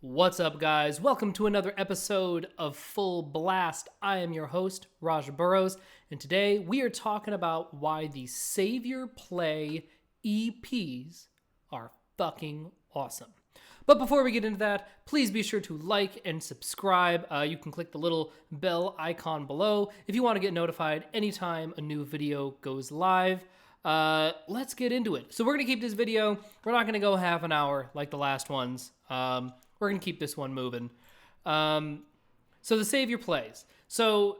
What's up, guys? Welcome to another episode of Full Blast. I am your host, Raj Burrows, and today we are talking about why the Savior Play EPs are fucking awesome. But before we get into that, please be sure to like and subscribe. You can click the little bell icon below if you want to get notified anytime a new video goes live. Let's get into it. So we're going to keep this video. We're not going to go half an hour like the last ones. We're going to keep this one moving. So the Savior plays. So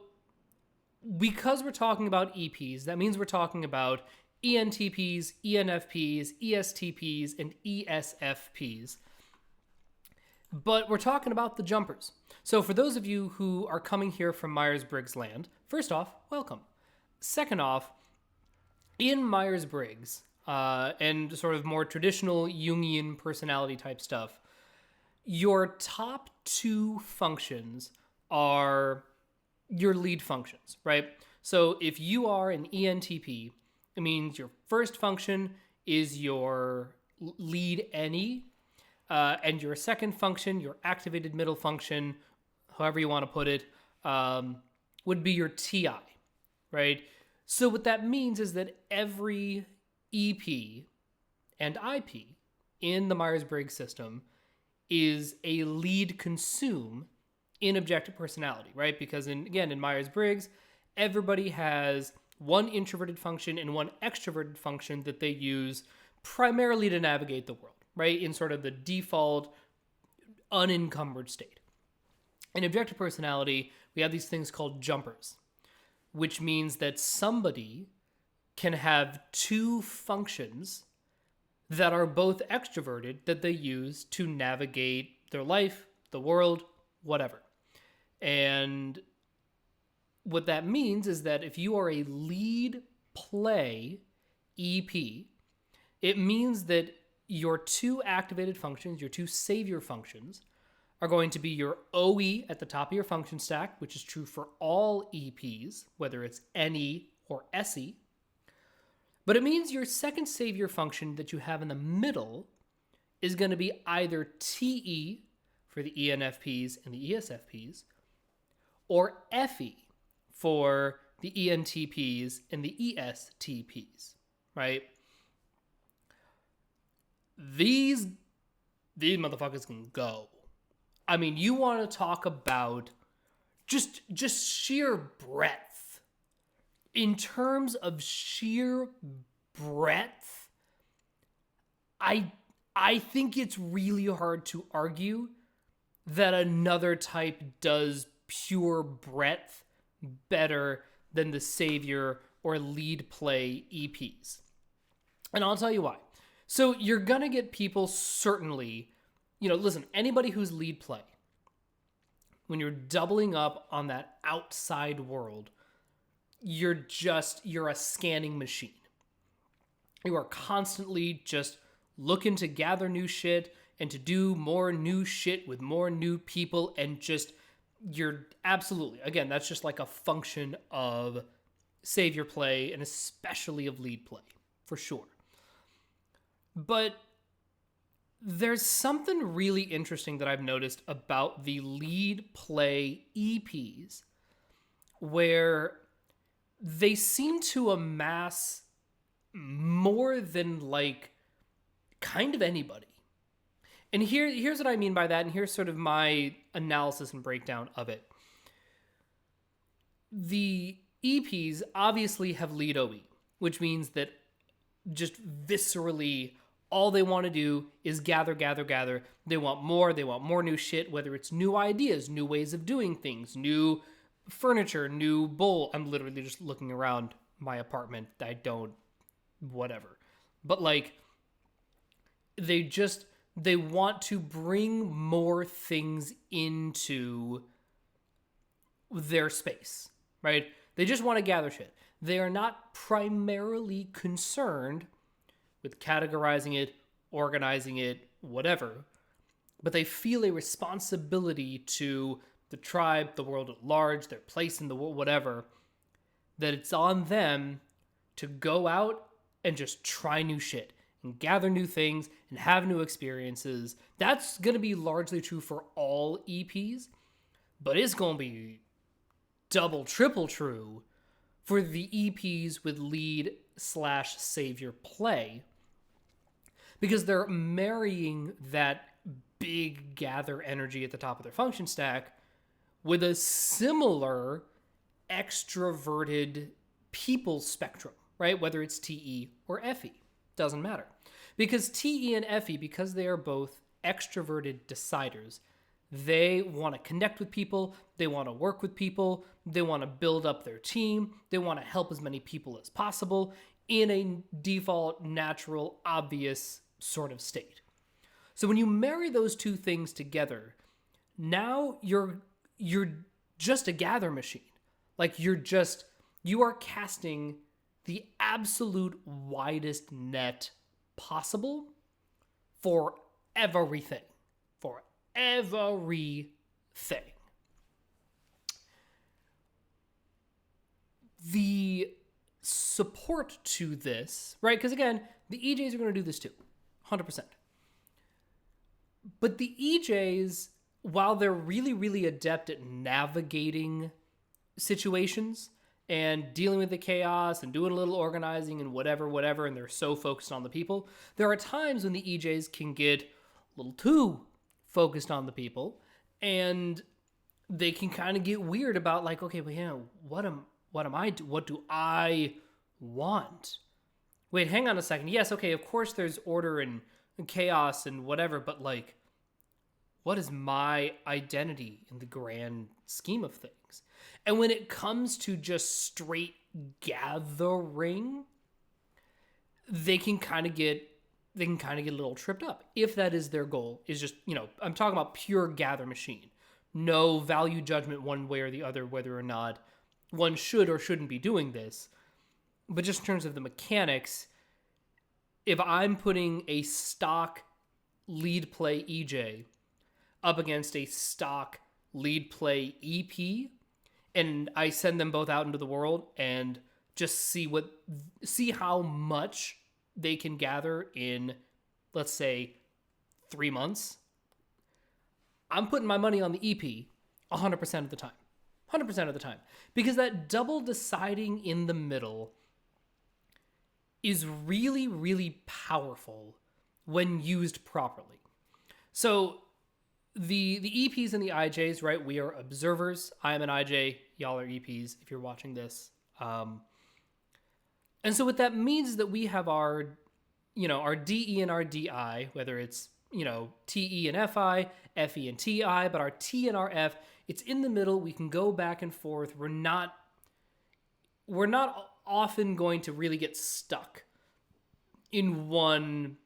because we're talking about EPs, that means we're talking about ENTPs, ENFPs, ESTPs, and ESFPs. But we're talking about the jumpers. So for those of you who are coming here from Myers-Briggs land, first off, welcome. Second off, in Myers-Briggs, and sort of more traditional Jungian personality type stuff, your top two functions are your lead functions, right? So if you are an ENTP, it means your first function is your lead NE, and your second function, your activated middle function, however you want to put it, would be your TI, right? So what that means is that every EP and IP in the Myers-Briggs system is a lead consume in objective personality, right? Because in Myers-Briggs, everybody has one introverted function and one extroverted function that they use primarily to navigate the world, right? In sort of the default unencumbered state. In objective personality, we have these things called jumpers, which means that somebody can have two functions that are both extroverted that they use to navigate their life, the world, whatever. And what that means is that if you are a lead play EP, it means that your two activated functions, your two savior functions, are going to be your OE at the top of your function stack, which is true for all EPs, whether it's NE or SE. But it means your second savior function that you have in the middle is going to be either TE for the ENFPs and the ESFPs, or FE for the ENTPs and the ESTPs, right? These motherfuckers can go. I mean, you want to talk about just sheer breadth. In terms of sheer breadth, I think it's really hard to argue that another type does pure breadth better than the savior or lead play EPs. And I'll tell you why. So you're going to get people certainly, listen, anybody who's lead play, when you're doubling up on that outside world, you're a scanning machine. You are constantly just looking to gather new shit and to do more new shit with more new people, and you're absolutely, again, that's just like a function of savior play and especially of lead play, for sure. But there's something really interesting that I've noticed about the lead play EPs where they seem to amass more than kind of anybody. And here's what I mean by that, and here's sort of my analysis and breakdown of it. The EPs obviously have lead OE, which means that just viscerally all they want to do is gather. They want more new shit, whether it's new ideas, new ways of doing things, new furniture, new bowl. I'm literally just looking around my apartment. Whatever. But they want to bring more things into their space, right? They just want to gather shit. They are not primarily concerned with categorizing it, organizing it, whatever, but they feel a responsibility to the tribe, the world at large, their place in the world, whatever, that it's on them to go out and just try new shit and gather new things and have new experiences. That's going to be largely true for all EPs, but it's going to be double, triple true for the EPs with lead/savior play, because they're marrying that big gather energy at the top of their function stack with a similar extroverted people spectrum, right? Whether it's TE or FE, doesn't matter. Because TE and FE, because they are both extroverted deciders, they want to connect with people, they want to work with people, they want to build up their team, they want to help as many people as possible in a default, natural, obvious sort of state. So when you marry those two things together, now you're just a gather machine. Like you are casting the absolute widest net possible for everything. For everything. The support to this, right? Because again, the EJs are going to do this too, 100%. But the EJs, while they're really, really adept at navigating situations and dealing with the chaos and doing a little organizing and whatever, and they're so focused on the people, there are times when the EJs can get a little too focused on the people, and they can kind of get weird about like, okay, but what do I want? Wait, hang on a second. Yes, okay, of course there's order and chaos and whatever, but like, what is my identity in the grand scheme of things? And when it comes to just straight gathering, they can kind of get a little tripped up if that is their goal. Is just, I'm talking about pure gather machine. No value judgment one way or the other whether or not one should or shouldn't be doing this. But just in terms of the mechanics, if I'm putting a stock lead play EJ up against a stock lead play EP, and I send them both out into the world and just see how much they can gather in, let's say, 3 months, I'm putting my money on the EP 100% of the time. 100% of the time. Because that double deciding in the middle is really, really powerful when used properly. So the EPs and the IJs, right? We are observers. I am an IJ. Y'all are EPs if you're watching this. And so what that means is that we have our DE and our DI, whether it's, TE and FI, FE and TI, but our T and our F, it's in the middle. We can go back and forth. We're not often going to really get stuck in one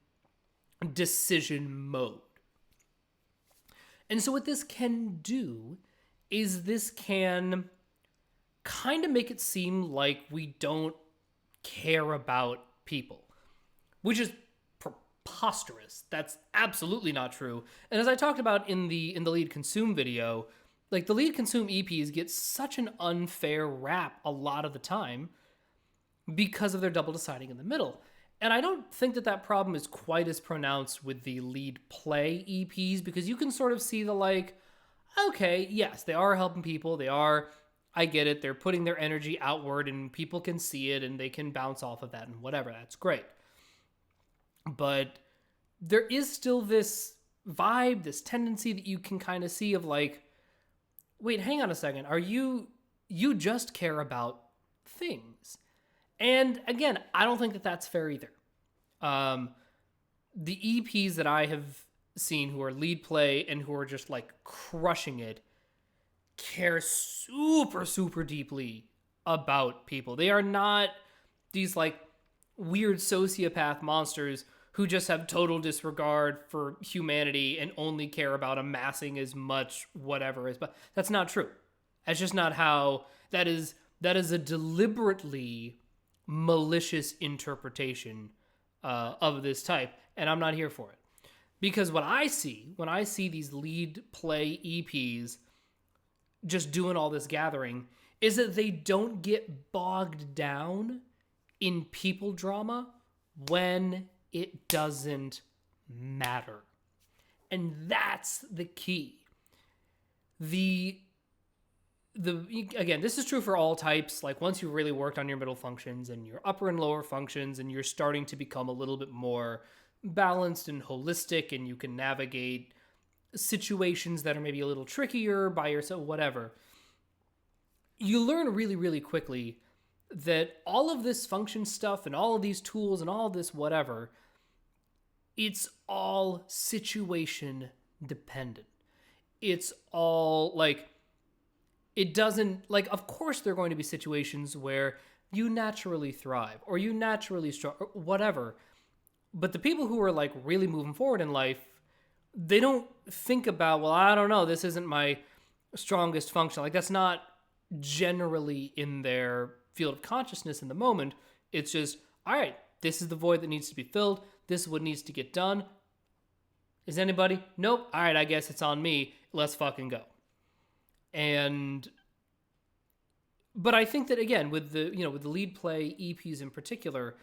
decision mode. And so what this can do is this can kind of make it seem like we don't care about people, which is preposterous. That's absolutely not true. And as I talked about in the lead consume video, like the lead consume EPs get such an unfair rap a lot of the time because of their double deciding in the middle. And I don't think that problem is quite as pronounced with the lead play EPs, because you can sort of see the like, okay, yes, they are helping people. I get it. They're putting their energy outward and people can see it and they can bounce off of that and whatever. That's great. But there is still this vibe, this tendency that you can kind of see of like, wait, hang on a second. You just care about things. And again, I don't think that that's fair either. The EPs that I have seen who are lead play and who are just like crushing it care super, super deeply about people. They are not these like weird sociopath monsters who just have total disregard for humanity and only care about amassing as much whatever is. But that's not true. That's just not how that is a deliberately malicious interpretation of this type, and I'm not here for it. Because what I see when I see these lead play EPs just doing all this gathering is that they don't get bogged down in people drama when it doesn't matter. And that's the key. The again, this is true for all types. Like once you've really worked on your middle functions and your upper and lower functions, and you're starting to become a little bit more balanced and holistic, and you can navigate situations that are maybe a little trickier by yourself, whatever, you learn really, really quickly that all of this function stuff and all of these tools and all this whatever, it's all situation dependent. It's all like, it doesn't, like, of course there are going to be situations where you naturally thrive or you naturally struggle, or whatever. But the people who are like really moving forward in life, they don't think about, well, I don't know, this isn't my strongest function. Like, that's not generally in their field of consciousness in the moment. It's just, all right, this is the void that needs to be filled. This is what needs to get done. Is anybody? Nope. All right, I guess it's on me. Let's fucking go. But I think that, again, with the lead play EPs in particular,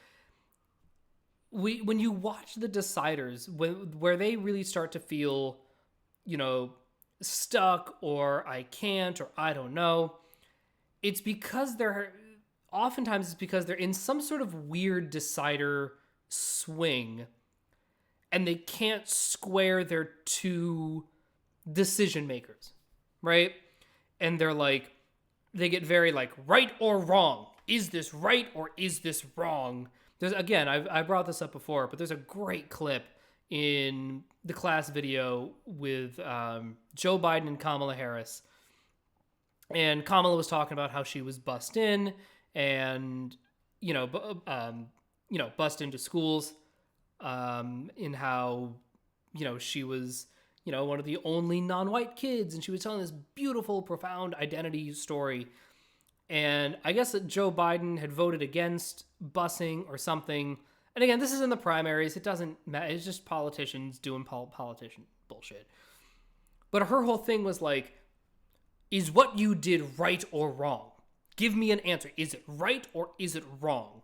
when you watch the deciders, where they really start to feel, stuck, or I can't, or I don't know, it's because oftentimes it's because they're in some sort of weird decider swing, and they can't square their two decision makers, right? And they get very like, right or wrong. Is this right or is this wrong? I brought this up before, but there's a great clip in the class video with Joe Biden and Kamala Harris. And Kamala was talking about how she was bussed in and, bussed into schools, in how, she was, one of the only non-white kids, and she was telling this beautiful, profound identity story. And I guess that Joe Biden had voted against busing or something. And again, this is in the primaries. It doesn't matter. It's just politicians doing politician bullshit. But her whole thing was like, is what you did right or wrong? Give me an answer. Is it right or is it wrong?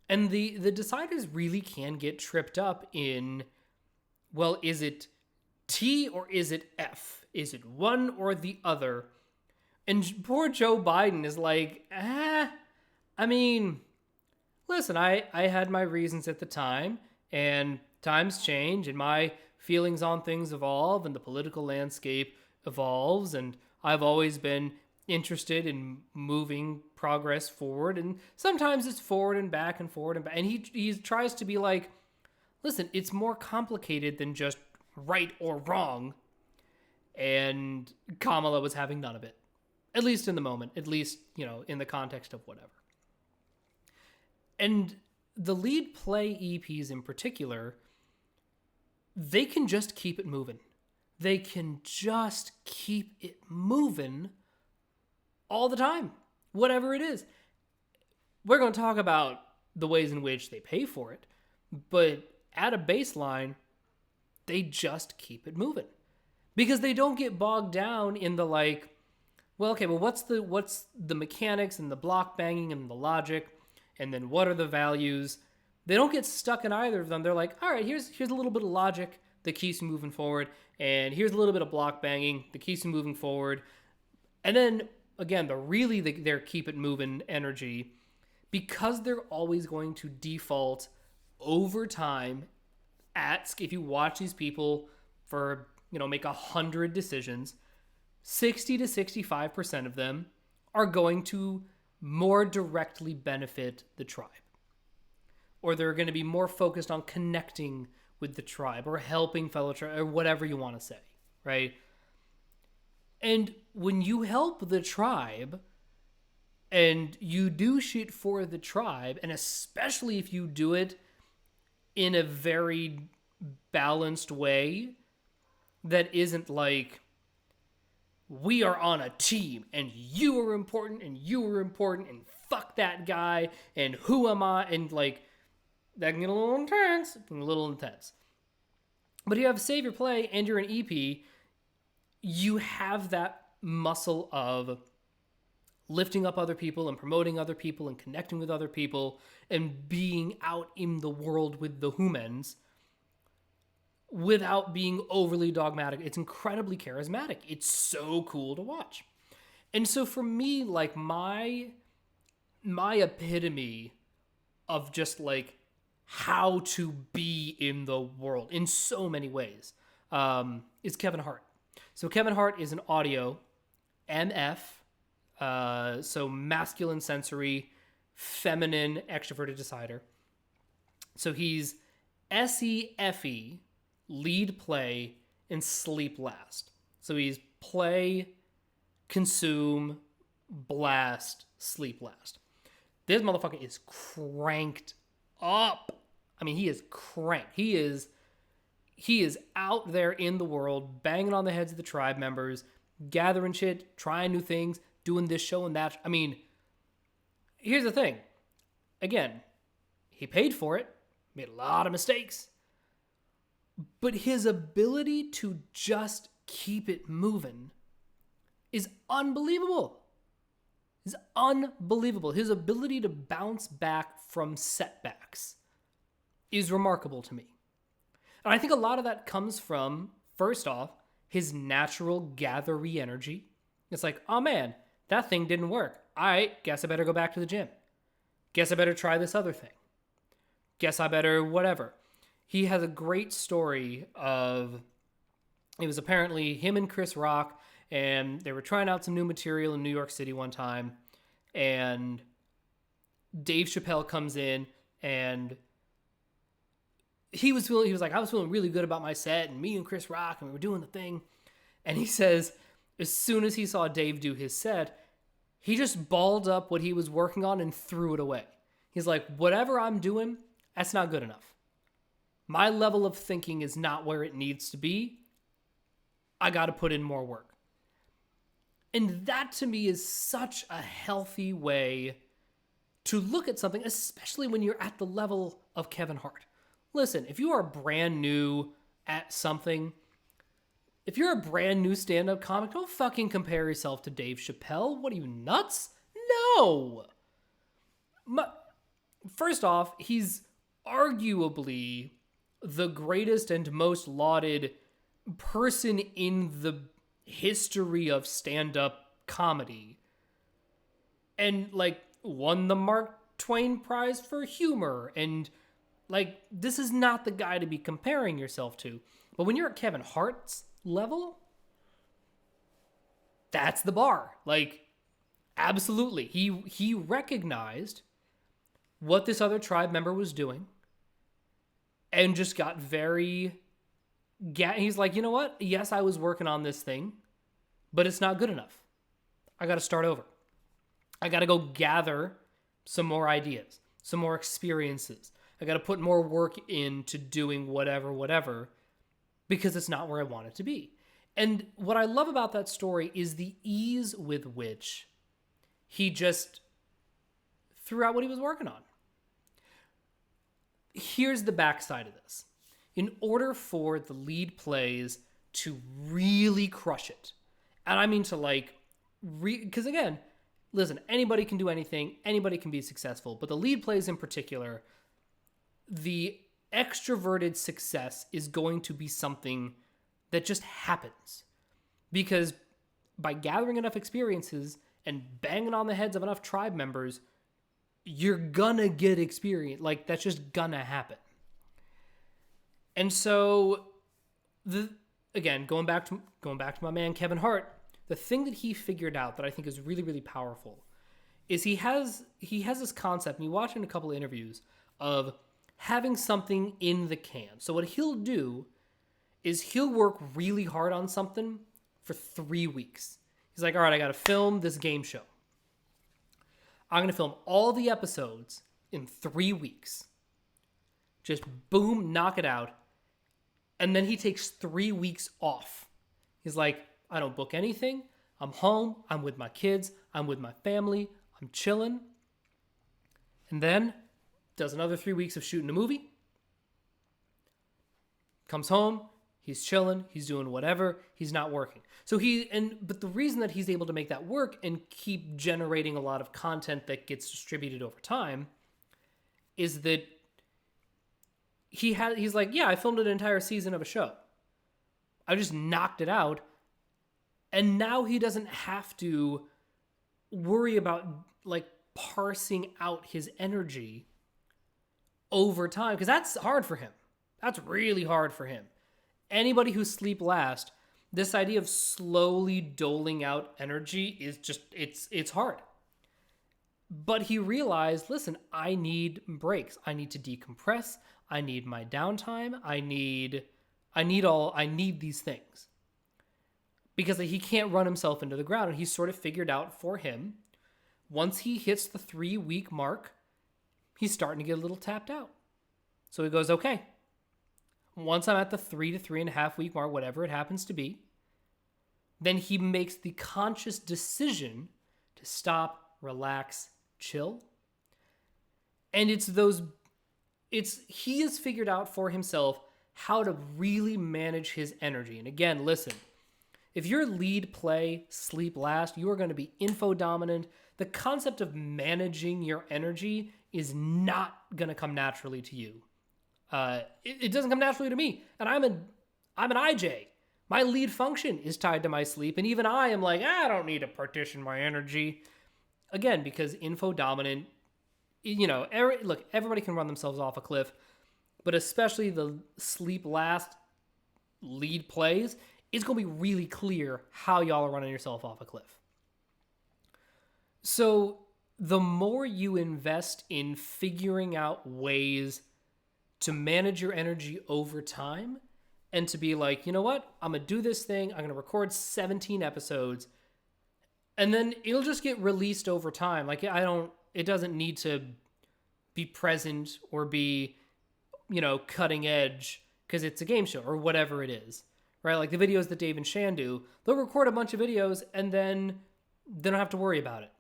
And the deciders really can get tripped up in, well, is it T or is it F? Is it one or the other? And poor Joe Biden is like, I mean, listen, I had my reasons at the time, and times change, and my feelings on things evolve, and the political landscape evolves, and I've always been interested in moving progress forward, and sometimes it's forward and back and forward and back. And he tries to be like, listen, it's more complicated than just right or wrong. And Kamala was having none of it, at least in the moment, at least, in the context of whatever. And the lead play EPs in particular, they can just keep it moving. They can just keep it moving all the time, whatever it is. We're going to talk about the ways in which they pay for it, but at a baseline, they just keep it moving, because they don't get bogged down in the like, well, okay, well, what's the mechanics and the block banging and the logic, and then what are the values? They don't get stuck in either of them. They're like, all right, here's a little bit of logic that keeps you moving forward, and here's a little bit of block banging that keeps you moving forward. And then again, their keep it moving energy, because they're always going to default over time if you watch these people for, make 100 decisions, 60 to 65% of them are going to more directly benefit the tribe. Or they're going to be more focused on connecting with the tribe or helping fellow tribe, or whatever you want to say, right? And when you help the tribe and you do shit for the tribe, and especially if you do it in a very balanced way that isn't like, we are on a team and you are important and and fuck that guy and who am I, and like, that can get a little intense. But if you have savior play and you're an EP, you have that muscle of, lifting up other people and promoting other people and connecting with other people and being out in the world with the humans without being overly dogmatic. It's incredibly charismatic. It's so cool to watch. And so for me, like my epitome of just like how to be in the world in so many ways is Kevin Hart. So Kevin Hart is an audio MF, so masculine sensory, feminine extroverted decider. So he's SEFE, lead play, and sleep last. So he's play, consume, blast, sleep last. This motherfucker is cranked up. I mean, he is cranked. He is out there in the world, banging on the heads of the tribe members, gathering shit, trying new things, doing this show and that. I mean, here's the thing. Again, he paid for it, made a lot of mistakes, but his ability to just keep it moving is unbelievable. Is unbelievable. His ability to bounce back from setbacks is remarkable to me. And I think a lot of that comes from, first off, his natural gathery energy. It's like, oh man, that thing didn't work. All right, guess I better go back to the gym. Guess I better try this other thing. Guess I better whatever. He has a great story of, it was apparently him and Chris Rock, and they were trying out some new material in New York City one time, and Dave Chappelle comes in, and he was like, I was feeling really good about my set, and me and Chris Rock, and we were doing the thing. And he says, as soon as he saw Dave do his set, he just balled up what he was working on and threw it away. He's like, whatever I'm doing, that's not good enough. My level of thinking is not where it needs to be. I got to put in more work. And that to me is such a healthy way to look at something, especially when you're at the level of Kevin Hart. Listen, if you are brand new at something, if you're a brand new stand-up comic, don't fucking compare yourself to Dave Chappelle. What are you, nuts? No! First off, he's arguably the greatest and most lauded person in the history of stand-up comedy. And, like, won the Mark Twain Prize for humor. And, like, this is not the guy to be comparing yourself to. But when you're at Kevin Hart's level, that's the bar. Like, absolutely. He recognized what this other tribe member was doing and just got very... He's like, you know what? Yes, I was working on this thing, but it's not good enough. I got to start over. I got to go gather some more ideas, some more experiences. I got to put more work into doing whatever, because it's not where I want it to be. And what I love about that story is the ease with which he just threw out what he was working on. Here's the backside of this. In order for the lead plays to really crush it, and I mean to like, because again, listen, anybody can do anything, anybody can be successful, but the lead plays in particular, the extroverted success is going to be something that just happens. Because by gathering enough experiences and banging on the heads of enough tribe members, you're gonna get experience. Like, that's just gonna happen. And so, again, going back to my man Kevin Hart, the thing that he figured out that I think is really, really powerful is he has this concept, and you watch in a couple of interviews, of having something in the can. So what he'll do is he'll work really hard on something for 3 weeks. He's like, all right, I got to film this game show. I'm going to film all the episodes in 3 weeks. Just boom, knock it out. And then he takes 3 weeks off. He's like, I don't book anything. I'm home. I'm with my kids. I'm with my family. I'm chilling. And then does another 3 weeks of shooting a movie. Comes home, He's chilling, he's doing whatever, he's not working. But the reason that he's able to make that work and keep generating a lot of content that gets distributed over time is that he's like, yeah, I filmed an entire season of a show. I just knocked it out. And now he doesn't have to worry about like parsing out his energy over time, because that's hard for him. That's really hard for him. Anybody who sleep last, this idea of slowly doling out energy is just, it's hard. But he realized, listen, I need breaks. I need to decompress. I need my downtime. I need these things. Because he can't run himself into the ground. And he's sort of figured out for him, once he hits the 3-week mark, he's starting to get a little tapped out. So he goes, okay, once I'm at the 3 to 3.5 week mark, whatever it happens to be, then he makes the conscious decision to stop, relax, chill. And he has figured out for himself how to really manage his energy. And again, listen, if your lead play, sleep last, you are going to be info dominant. The concept of managing your energy is not going to come naturally to you. It doesn't come naturally to me. And I'm an IJ. My lead function is tied to my sleep. And even I am like, I don't need to partition my energy. Again, because info dominant, look, everybody can run themselves off a cliff. But especially the sleep last lead plays, it's going to be really clear how y'all are running yourself off a cliff. So the more you invest in figuring out ways to manage your energy over time and to be like, you know what? I'm going to do this thing. I'm going to record 17 episodes and then it'll just get released over time. Like it doesn't need to be present or be, cutting edge because it's a game show or whatever it is, right? Like the videos that Dave and Shan do, they'll record a bunch of videos and then they don't have to worry about it.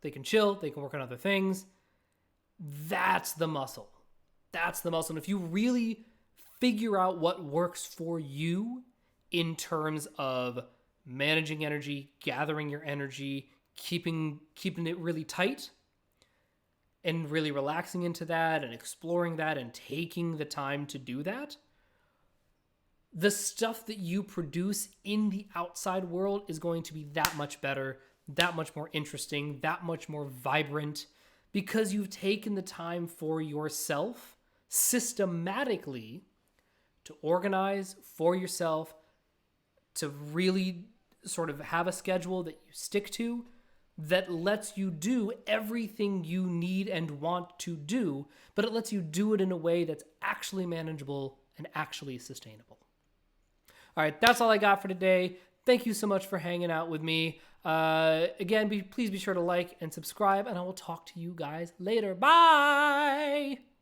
They can chill. They can work on other things. That's the muscle. That's the muscle. And if you really figure out what works for you in terms of managing energy, gathering your energy, keeping it really tight, and really relaxing into that and exploring that and taking the time to do that, the stuff that you produce in the outside world is going to be that much better, that much more interesting, that much more vibrant, because you've taken the time for yourself systematically to organize for yourself, to really sort of have a schedule that you stick to that lets you do everything you need and want to do, but it lets you do it in a way that's actually manageable and actually sustainable. All right, that's all I got for today. Thank you so much for hanging out with me. Again, please be sure to like and subscribe, and I will talk to you guys later. Bye!